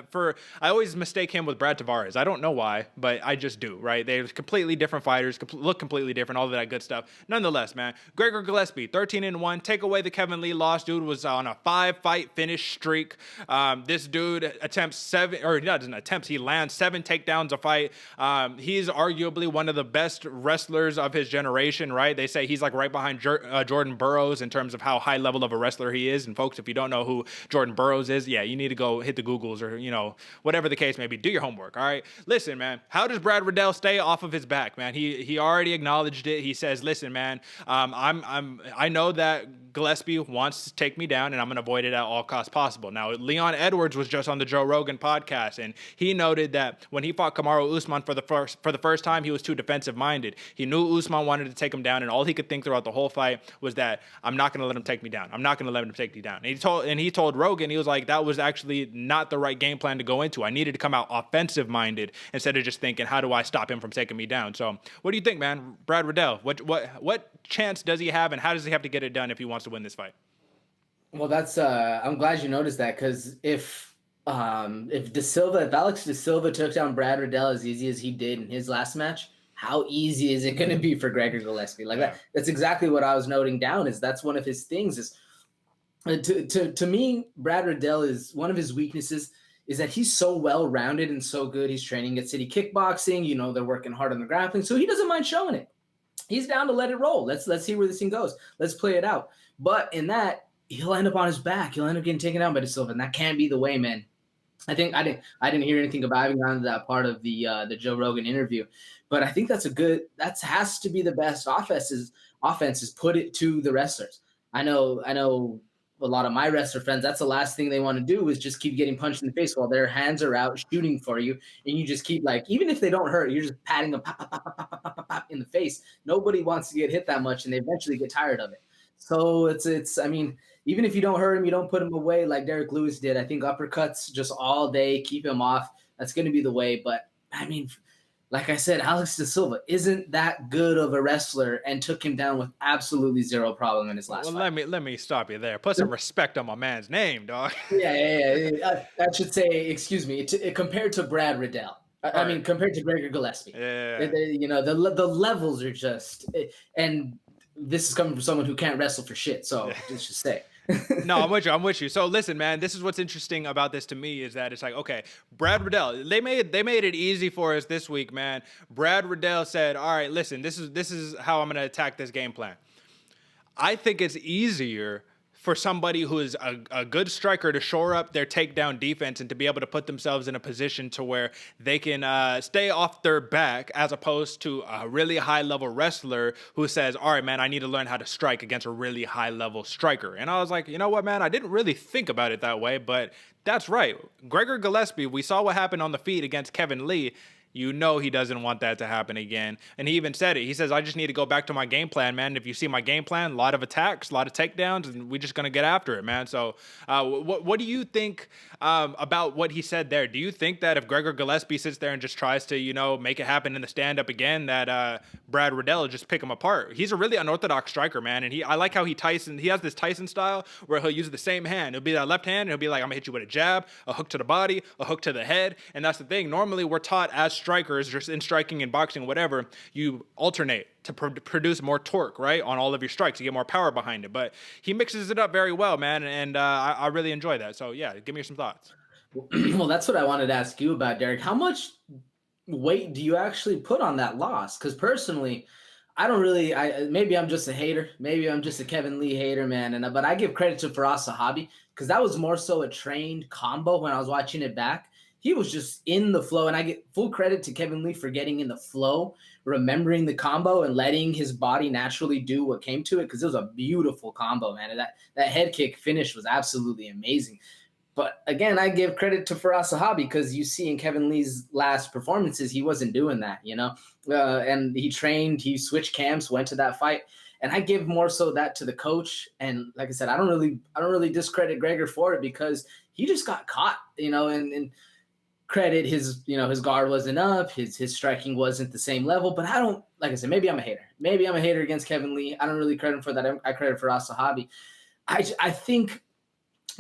always mistake him with Brad Tavares. I don't know why, but I just do, right? They're completely different fighters, look completely different, all of that good stuff. Nonetheless, man, Gregor Gillespie, 13-1, take away the Kevin Lee loss. Dude was on a 5-fight finish streak. This dude he lands 7 takedowns a fight. He's arguably one of the best wrestlers of his generation, right? They say he's like right behind Jordan Burroughs in terms of how high level of a wrestler he is. And folks, if you don't know who Jordan Burroughs is, yeah, you need to go hit the Googles or, whatever the case may be. Do your homework, all right? Listen, man, how does Brad Riddell stay off of his back, man? He already acknowledged it. He says, listen, man, I know that Gillespie wants to take me down, and I'm going to avoid it at all costs possible. Now, Leon Edwards was just on the Joe Rogan podcast, and he noted that when he fought Kamaru Usman for the first time, he was too defensive-minded. He knew Usman wanted to take him down, and all he could think throughout the whole fight was that I'm not going to let him take me down. I'm not going to let him take me down. And he told Rogan, he was like, that was actually not the right game plan to go into. I needed to come out offensive-minded instead of just thinking, how do I stop him from taking me down? So what do you think, man? Brad Riddell, what chance does he have, and how does he have to get it done if he wants to win this fight? Well, that's I'm glad you noticed that, because if Alex De Silva took down Brad Riddell as easy as he did in his last match, how easy is it going to be for Gregor Gillespie? Like that's exactly what I was noting down. Is that's one of his things. Is to me, Brad Riddell is one of his weaknesses is that he's so well-rounded and so good. He's training at City Kickboxing. They're working hard on the grappling, so he doesn't mind showing it. He's down to let it roll. Let's see where this thing goes. Let's play it out. But in that, he'll end up on his back. He'll end up getting taken down by De Silva, and that can't be the way, man. I didn't hear anything about. I haven't gotten to that part of the Joe Rogan interview, but I think that has to be the best offense is put it to the wrestlers. I know a lot of my wrestler friends, that's the last thing they want to do is just keep getting punched in the face while their hands are out shooting for you, and you just keep, like, even if they don't hurt, you're just patting them pop, pop, pop, pop, pop, pop, pop in the face. Nobody wants to get hit that much, and they eventually get tired of it. So it's I mean, even if you don't hurt him, you don't put him away like Derek Lewis did. I think uppercuts just all day, keep him off. That's going to be the way. But, I mean, like I said, Alex De Silva isn't that good of a wrestler and took him down with absolutely zero problem in his last fight. Let me stop you there. Put some respect on my man's name, dog. Yeah. I should say, excuse me, compared to Brad Riddell. I mean, compared to Gregor Gillespie. Yeah. The levels are just – and this is coming from someone who can't wrestle for shit, so let's just say. No, I'm with you. So listen, man, this is what's interesting about this to me is that it's like, okay, Brad Riddell, they made it easy for us this week, man. Brad Riddell said, all right, listen, this is how I'm going to attack this game plan. I think it's easier for somebody who is a good striker to shore up their takedown defense and to be able to put themselves in a position to where they can stay off their back, as opposed to a really high-level wrestler who says, all right, man, I need to learn how to strike against a really high-level striker. And I was like, you know what, man, I didn't really think about it that way, but that's right. Gregor Gillespie, we saw what happened on the feet against Kevin Lee. You know he doesn't want that to happen again. And he even said it. He says, I just need to go back to my game plan, man. If you see my game plan, a lot of attacks, a lot of takedowns, and we're just going to get after it, man. So what do you think about what he said there? Do you think that if Gregor Gillespie sits there and just tries to, you know, make it happen in the stand-up again, that Brad Riddell will just pick him apart? He's a really unorthodox striker, man. And I like how he has this Tyson style where he'll use the same hand. It'll be that left hand, and he'll be like, I'm going to hit you with a jab, a hook to the body, a hook to the head. And that's the thing. Normally, we're taught as strikers, just in striking and boxing, whatever, you alternate to produce more torque, right, on all of your strikes. You get more power behind it. But he mixes it up very well, man, and I really enjoy that. So, yeah, give me some thoughts. Well, that's what I wanted to ask you about, Derick. How much weight do you actually put on that loss? Because personally, I don't really. Maybe I'm just a hater. Maybe I'm just a Kevin Lee hater, man. But I give credit to Firas Zahabi because that was more so a trained combo when I was watching it back. He was just in the flow, and I get full credit to Kevin Lee for getting in the flow, remembering the combo, and letting his body naturally do what came to it, because it was a beautiful combo, man. And that head kick finish was absolutely amazing. But again, I give credit to Firas Zahabi because you see in Kevin Lee's last performances, he wasn't doing that, you know. And he trained, he switched camps, went to that fight. And I give more so that to the coach. And like I said, I don't really discredit Gregor for it because he just got caught, you know, and credit his guard wasn't up, his striking wasn't the same level, but I don't, like I said, maybe I'm a hater. Maybe I'm a hater against Kevin Lee. I don't really credit him for that. I credit for Firas Zahabi. I think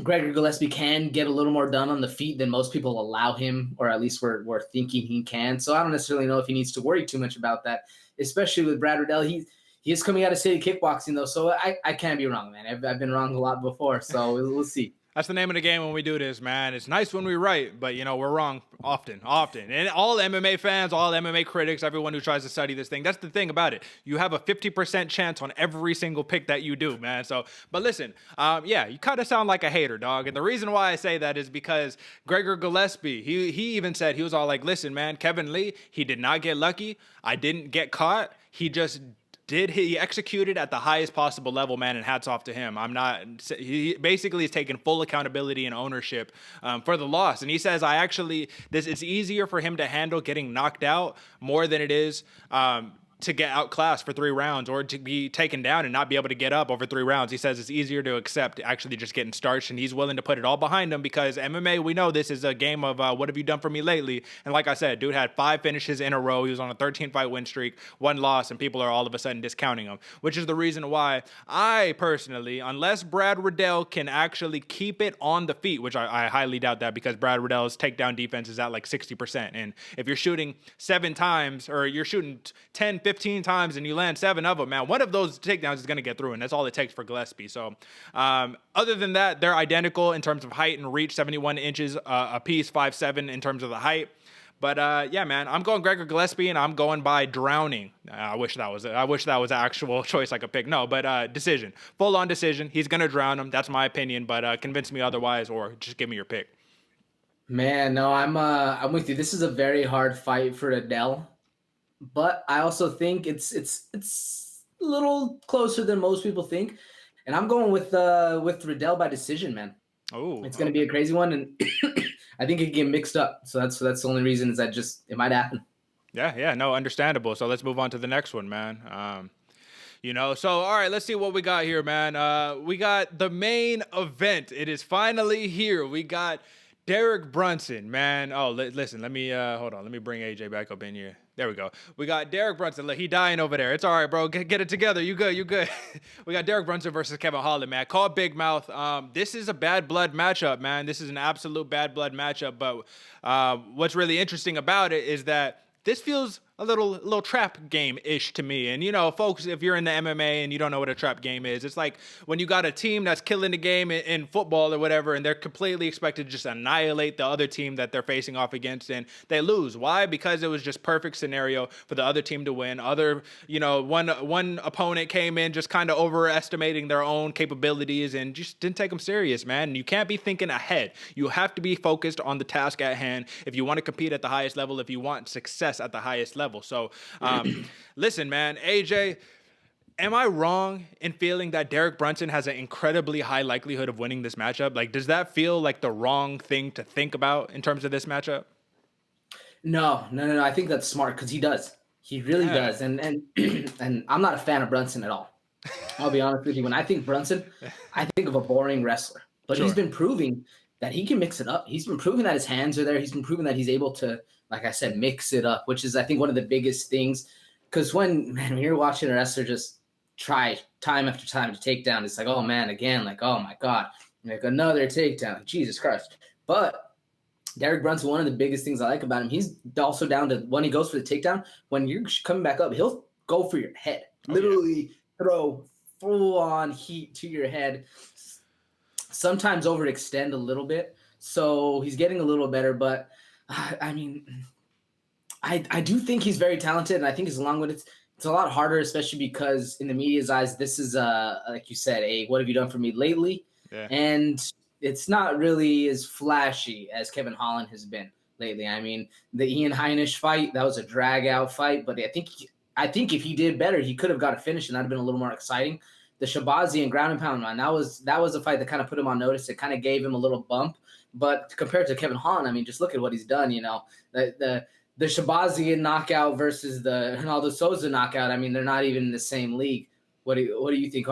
Gregor Gillespie can get a little more done on the feet than most people allow him, or at least we're thinking he can. So I don't necessarily know if he needs to worry too much about that, especially with Brad Riddell. He is coming out of city kickboxing though, so I can't be wrong, man. I've been wrong a lot before, so we'll see. That's the name of the game when we do this, man. It's nice when we right, but, you know, we're wrong often. And all MMA fans, all MMA critics, everyone who tries to study this thing, that's the thing about it. You have a 50% chance on every single pick that you do, man. So, but listen, yeah, you kind of sound like a hater, dog. And the reason why I say that is because Gregor Gillespie, he even said, he was all like, listen, man, Kevin Lee, he did not get lucky. I didn't get caught. He executed at the highest possible level, man, and hats off to him. He basically is taking full accountability and ownership for the loss. And he says, it's easier for him to handle getting knocked out more than it is to get outclassed for 3 rounds or to be taken down and not be able to get up over 3 rounds. He says it's easier to accept actually just getting starched, and he's willing to put it all behind him because MMA, we know this is a game of what have you done for me lately? And like I said, dude had 5 finishes in a row. He was on a 13-fight win streak, 1 loss, and people are all of a sudden discounting him, which is the reason why I personally, unless Brad Riddell can actually keep it on the feet, which I highly doubt that because Brad Riddell's takedown defense is at like 60%. And if you're shooting 7 times or you're shooting 10, 15 times and you land 7 of them, man, one of those takedowns is going to get through, and that's all it takes for Gillespie. So other than that, they're identical in terms of height and reach, 71 inches a piece, 5'7" in terms of the height. But yeah, man, I'm going Gregor Gillespie, and I'm going by drowning. I wish that was an actual choice I could pick. No, but decision, full on decision. He's going to drown him. That's my opinion, but convince me otherwise, or just give me your pick. Man, no, I'm with you. This is a very hard fight for Riddell. But I also think it's a little closer than most people think, and I'm going with Riddell by decision, man. Oh, it's going to be a crazy one, and I think it can get mixed up. So that's the only reason is that it might happen. Yeah, no, understandable. So let's move on to the next one, man. So all right, let's see what we got here, man. We got the main event. It is finally here. We got Derick Brunson, man. Oh, listen, let me hold on. Let me bring AJ back up in here. There we go. We got Derick Brunson. Look, he dying over there. It's all right, bro. Get it together. You good. We got Derick Brunson versus Kevin Holland, man. Call Big Mouth. This is a bad blood matchup, man. This is an absolute bad blood matchup. But what's really interesting about it is that this feels a little trap game-ish to me. And, you know, folks, if you're in the MMA and you don't know what a trap game is, it's like when you got a team that's killing the game in football or whatever, and they're completely expected to just annihilate the other team that they're facing off against, and they lose. Why? Because it was just perfect scenario for the other team to win. One opponent came in just kind of overestimating their own capabilities and just didn't take them serious, man. And you can't be thinking ahead. You have to be focused on the task at hand if you want to compete at the highest level, if you want success at the highest level. So, listen, man, AJ, am I wrong in feeling that Derick Brunson has an incredibly high likelihood of winning this matchup? Like, does that feel like the wrong thing to think about in terms of this matchup? No. I think that's smart because he does. He really does. And and I'm not a fan of Brunson at all. I'll be honest with you. When I think Brunson, I think of a boring wrestler. But He's been proving that he can mix it up. He's been proving that his hands are there. He's been proving that he's able to, like I said, mix it up, which is, I think, one of the biggest things. Because when you're watching a wrestler just try time after time to take down, it's like, oh, man, again, like, oh, my God, like another takedown. Jesus Christ. But Derick Brunson, one of the biggest things I like about him, he's also down to when he goes for the takedown, when you're coming back up, he'll go for your head. Literally throw full-on heat to your head. Sometimes overextend a little bit. So he's getting a little better, but I mean, I do think he's very talented, and I think as long as it's a lot harder, especially because in the media's eyes, this is like you said, what have you done for me lately? Yeah. And it's not really as flashy as Kevin Holland has been lately. I mean, the Ian Heinisch fight, that was a drag out fight, but I think if he did better, he could have got a finish, and that'd have been a little more exciting. The Shabazi and ground and pound, man, that was a fight that kind of put him on notice. It kind of gave him a little bump. But compared to Kevin Holland, I mean, just look at what he's done. You know, the Shabazi knockout versus the Ronaldo Souza knockout. I mean, they're not even in the same league. What do you think?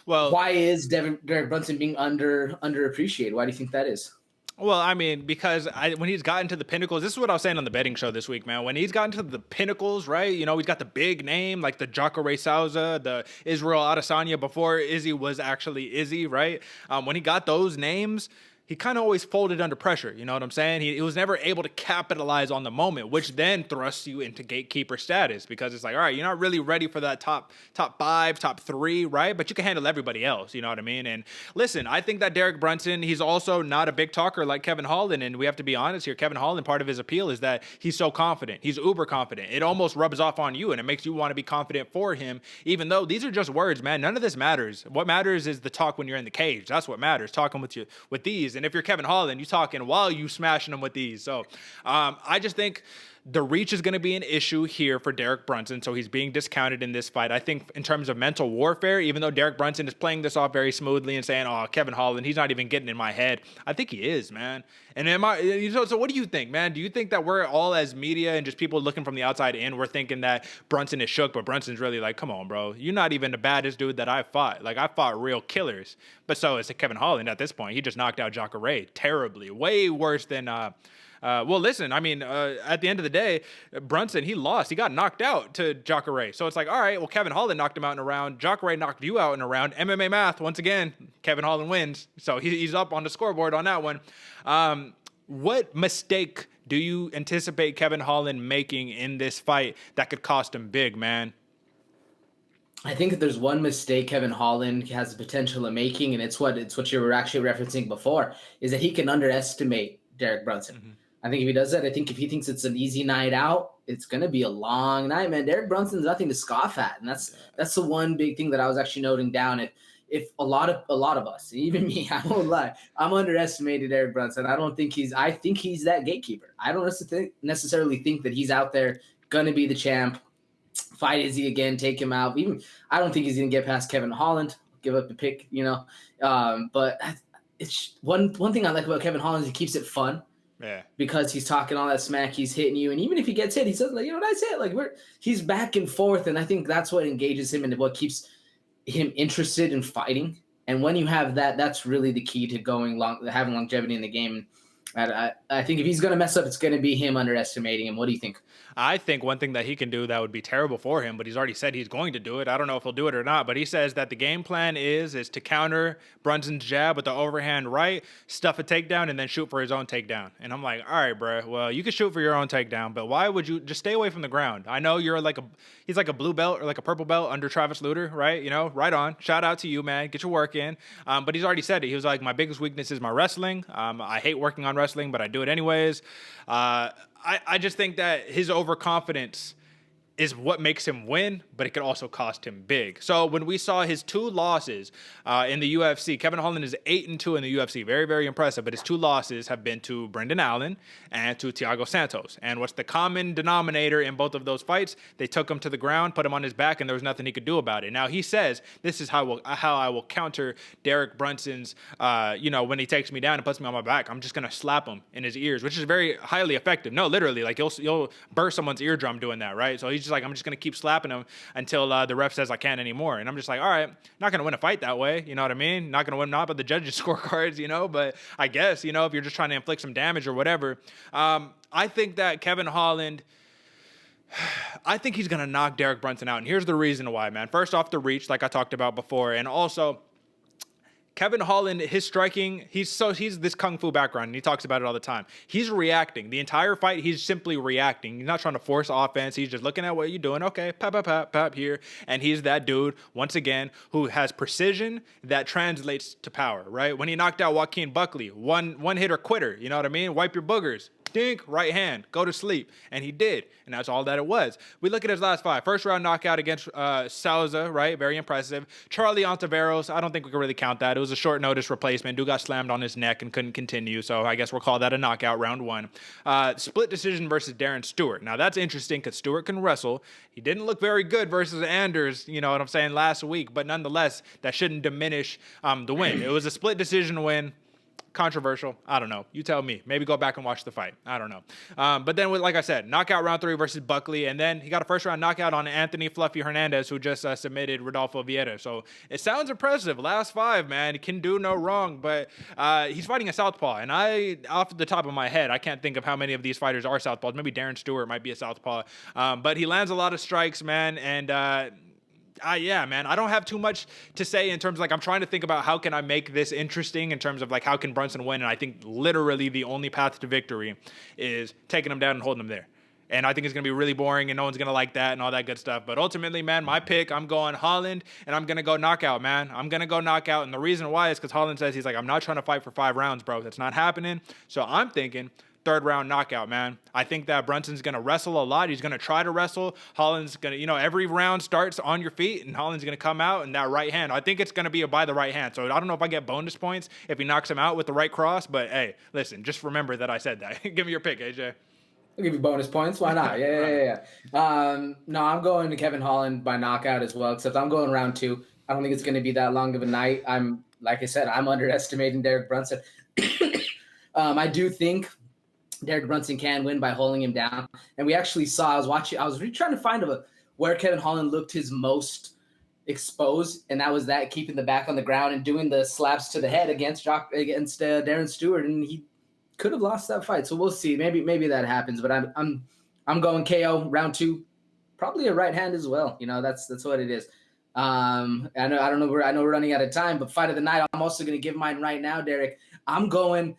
Why is Derick Brunson being underappreciated? Why do you think that is? Well, I mean, because when he's gotten to the pinnacles, this is what I was saying on the betting show this week, man. When he's gotten to the pinnacles, right? You know, he's got the big name, like the Jacare Souza, the Israel Adesanya before Izzy was actually Izzy, right? When he got those names, he kind of always folded under pressure. You know what I'm saying? He was never able to capitalize on the moment, which then thrusts you into gatekeeper status because it's like, all right, you're not really ready for that top 5, top 3, right? But you can handle everybody else. You know what I mean? And listen, I think that Derick Brunson, he's also not a big talker like Kevin Holland. And we have to be honest here. Kevin Holland, part of his appeal is that he's so confident. He's uber confident. It almost rubs off on you and it makes you want to be confident for him, even though these are just words, man. None of this matters. What matters is the talk when you're in the cage. That's what matters. Talking with these. And if you're Kevin Holland, you're talking while you smashing them with these. So I just think the reach is going to be an issue here for Derick Brunson. So he's being discounted in this fight. I think in terms of mental warfare, even though Derick Brunson is playing this off very smoothly and saying, oh, Kevin Holland, he's not even getting in my head. I think he is, man. And so what do you think, man? Do you think that we're all as media and just people looking from the outside in, we're thinking that Brunson is shook, but Brunson's really like, come on, bro. You're not even the baddest dude that I fought. Like, I fought real killers. But so is Kevin Holland at this point. He just knocked out Jacare terribly. Way worse than... well, listen, I mean, at the end of the day, Brunson, he lost. He got knocked out to Jacare. So it's like, all right, well, Kevin Holland knocked him out in a round. Jacare knocked you out in a round. MMA math, once again, Kevin Holland wins. So he's up on the scoreboard on that one. What mistake do you anticipate Kevin Holland making in this fight that could cost him big, man? I think that there's one mistake Kevin Holland has the potential of making, and it's what you were actually referencing before, is that he can underestimate Derick Brunson. Mm-hmm. I think if he does that, I think if he thinks it's an easy night out, it's going to be a long night, man. Derick Brunson's nothing to scoff at, and that's the one big thing that I was actually noting down. If a lot of us, even me, I won't lie, I'm underestimated Derick Brunson. I think he's that gatekeeper. I don't necessarily think that he's out there going to be the champ, fight Izzy again, take him out. I don't think he's going to get past Kevin Holland, give up the pick, you know. But it's one thing I like about Kevin Holland is he keeps it fun. Yeah. Because he's talking all that smack, he's hitting you, and even if he gets hit, he says, like, you know what I said? Like, he's back and forth, and I think that's what engages him and what keeps him interested in fighting. And when you have that, that's really the key to having longevity in the game. I think if he's going to mess up, it's going to be him underestimating him. What do you think? I think one thing that he can do that would be terrible for him, but he's already said he's going to do it. I don't know if he'll do it or not, but he says that the game plan is to counter Brunson's jab with the overhand right, stuff a takedown, and then shoot for his own takedown. And I'm like, all right, bro. Well, you can shoot for your own takedown, but why would you just stay away from the ground? I know you're he's like a blue belt or like a purple belt under Travis Lutter, right? You know, right on. Shout out to you, man. Get your work in. But he's already said it. He was like, my biggest weakness is my wrestling. I hate working on wrestling, but I do it anyways. I just think that his overconfidence is what makes him win, but it could also cost him big. So when we saw his 2 losses in the UFC, Kevin Holland is 8-2 in the UFC. Very, very impressive. But his 2 losses have been to Brendan Allen and to Thiago Santos. And what's the common denominator in both of those fights? They took him to the ground, put him on his back, and there was nothing he could do about it. Now he says, this is how I will counter Derek Brunson's, when he takes me down and puts me on my back, I'm just going to slap him in his ears, which is very highly effective. No, literally, like you'll burst someone's eardrum doing that, right? So he's just like, I'm just going to keep slapping him until the ref says I can't anymore. And I'm just like, all right, not going to win a fight that way. You know what I mean? Not going to win not by the judges' scorecards, but I guess, if you're just trying to inflict some damage or whatever. I think that Kevin Holland, I think he's going to knock Derek Brunson out. And here's the reason why, man. First off, the reach, like I talked about before. And also, Kevin Holland, his striking, he's this kung fu background, and he talks about it all the time. He's reacting. The entire fight, he's simply reacting. He's not trying to force offense. He's just looking at what you're doing. Okay, pap here. And he's that dude, once again, who has precision that translates to power, right? When he knocked out Joaquin Buckley, one hitter quitter, you know what I mean? Wipe your boogers. Dink, right hand, go to sleep. And he did. And that's all that it was. We look at his last 5. First round knockout against Souza, right? Very impressive. Charlie Ontiveros, I don't think we can really count that. It was a short notice replacement. Dude got slammed on his neck and couldn't continue. So I guess we'll call that a knockout, round 1. Split decision versus Darren Stewart. Now that's interesting because Stewart can wrestle. He didn't look very good versus Anders, you know what I'm saying, last week. But nonetheless, that shouldn't diminish the win. It was a split decision win. Controversial. I don't know. You tell me. Maybe go back and watch the fight. I don't know. But then, like I said, knockout round 3 versus Buckley. And then he got a first round knockout on Anthony Fluffy Hernandez, who just submitted Rodolfo Vieira. So it sounds impressive. Last 5, man. He can do no wrong. But he's fighting a southpaw. And off the top of my head, I can't think of how many of these fighters are southpaws. Maybe Darren Stewart might be a southpaw. But he lands a lot of strikes, man. And yeah, man, I don't have too much to say in terms of, I'm trying to think about how can I make this interesting in terms of, how can Brunson win? And I think literally the only path to victory is taking him down and holding him there. And I think it's going to be really boring and no one's going to like that and all that good stuff. But ultimately, man, my pick, I'm going Holland and I'm going to go knockout, man. I'm going to go knockout. And the reason why is because Holland says, he's like, I'm not trying to fight for 5 rounds, bro. That's not happening. So I'm thinking 3rd round knockout, man. I think that Brunson's going to wrestle a lot. He's going to try to wrestle. Holland's going to, every round starts on your feet, and Holland's going to come out in that right hand. I think it's going to be by the right hand. So I don't know if I get bonus points if he knocks him out with the right cross, but hey, listen, just remember that I said that. Give me your pick, AJ. I'll give you bonus points. Why not? Yeah. No, I'm going to Kevin Holland by knockout as well, except I'm going round 2. I don't think it's going to be that long of a night. Like I said, I'm underestimating Derek Brunson. I do think Derek Brunson can win by holding him down. And we actually saw, I was really trying to find where Kevin Holland looked his most exposed, and that was that keeping the back on the ground and doing the slaps to the head against Darren Stewart, and he could have lost that fight. So we'll see. Maybe that happens, but I'm going KO round 2, probably a right hand as well. That's what it is. I know we're running out of time, but fight of the night, I'm also going to give mine right now, Derek. I'm going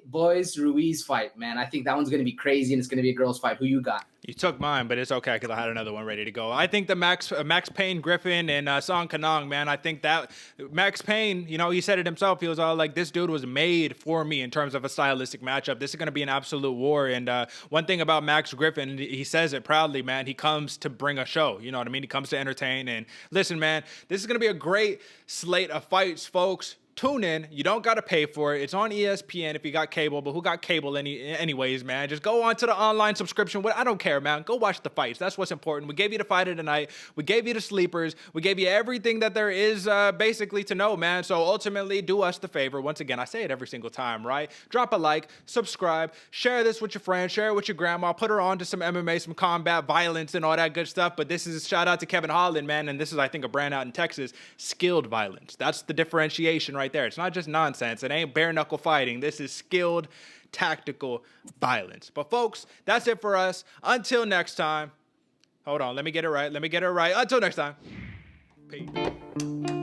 Boys Ruiz fight, man. I think that one's going to be crazy, and it's going to be a girls fight. Who you got? You took mine, but it's okay because I had another one ready to go. I think the Max Payne, Griffin, and Song Kenan, man. I think that Max Payne, he said it himself. He was all like, this dude was made for me in terms of a stylistic matchup. This is going to be an absolute war. And one thing about Max Griffin, he says it proudly, man. He comes to bring a show. You know what I mean? He comes to entertain. And listen, man, this is going to be a great slate of fights, folks. Tune in. You don't got to pay for it. It's on ESPN if you got cable, but who got cable anyways, man? Just go on to the online subscription. I don't care, man. Go watch the fights. That's what's important. We gave you the fight of the night. We gave you the sleepers. We gave you everything that there is basically to know, man. So ultimately, do us the favor. Once again, I say it every single time, right? Drop a like, subscribe, share this with your friends, share it with your grandma, put her on to some MMA, some combat violence and all that good stuff. But this is a shout out to Kevin Holland, man. And this is, I think, a brand out in Texas, skilled violence. That's the differentiation right right there. It's not just nonsense. It ain't bare knuckle fighting. This is skilled tactical violence. But folks, that's it for us. Until next time. Hold on. Let me get it right. Until next time. Peace.